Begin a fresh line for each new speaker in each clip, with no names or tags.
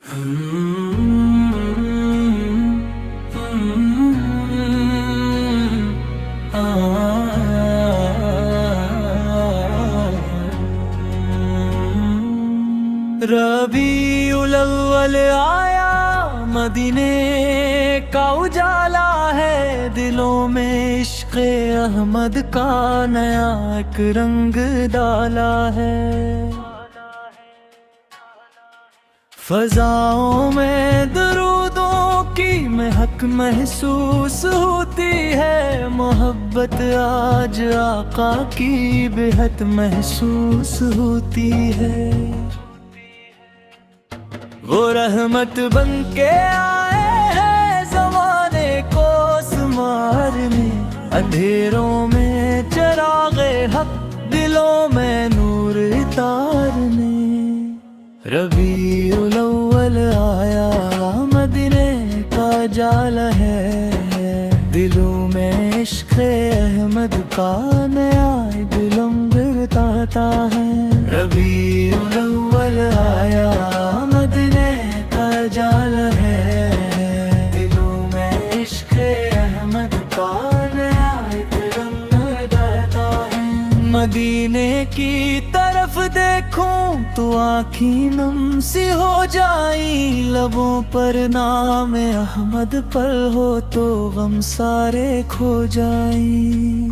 ربیع الاول آیا، مدینے کا اجالا ہے، دلوں میں عشق احمد کا نیا ایک رنگ ڈالا ہے۔ فضاؤں میں درودوں کی مہک محسوس ہوتی ہے، محبت آج آقا کی بے حد محسوس ہوتی ہے۔ وہ رحمت بن کے آئے ہیں زمانے کو سنوارنے، اندھیروں میں چراغ حق، دلوں میں نور اتارنے۔ ربیع الاول آیا، مدینے کا جالا ہے، دلوں میں عشق احمد کا نیا دلم برتاتا ہے۔ ربیع الاول آیا، مدینے کا جالا ہے، دلوں میں عشق احمد کا نیا دلم برتاتا ہے۔ مدینے کی طرف دیکھوں تو آنکھیں نم سی ہو جائیں، لبوں پر نام احمد پر ہو تو غم سارے کھو جائیں۔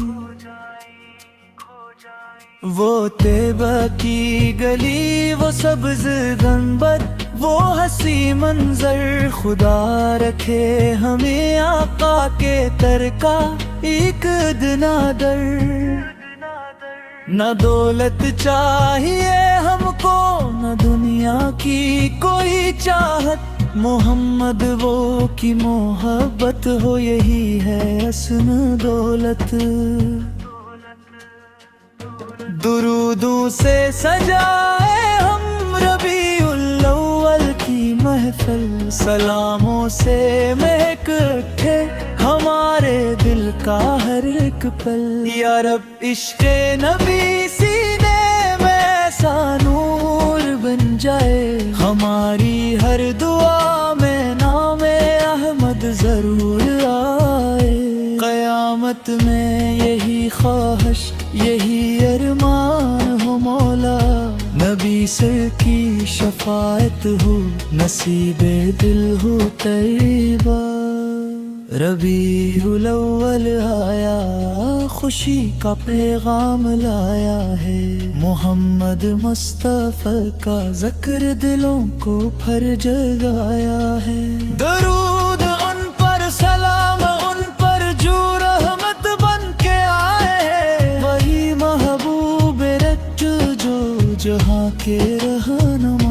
وہ طیبہ کی گلی، وہ سبز گنبد، وہ ہنسی منظر، خدا رکھے ہمیں آقا کے در کا ایک ادنا در۔ نہ دولت چاہیے ہم کو، نہ دنیا کی کوئی چاہت، محمد وہ کی محبت ہو، یہی ہے اصل دولت۔ درودوں سے سجائے ہم ربیع الاول کی محفل، سلاموں سے مہک اٹھے ہمارے دل کا ہر ایک پل۔ یا رب عشق نبی سینے میں ایسا نور بن جائے، ہماری ہر دعا میں نام احمد ضرور آئے۔ قیامت میں یہی خواہش، یہی ارمان ہو مولا، نبی سر کی شفاعت ہو، نصیب دل ہو طیبہ۔ ربیع الاول آیا، خوشی کا پیغام لایا ہے، محمد مصطفیٰ کا ذکر دلوں کو بھر جگایا ہے۔ درود ان پر، سلام ان پر، جو رحمت بن کے آئے ہیں، وہی محبوب رت جو جہاں کے رہنما۔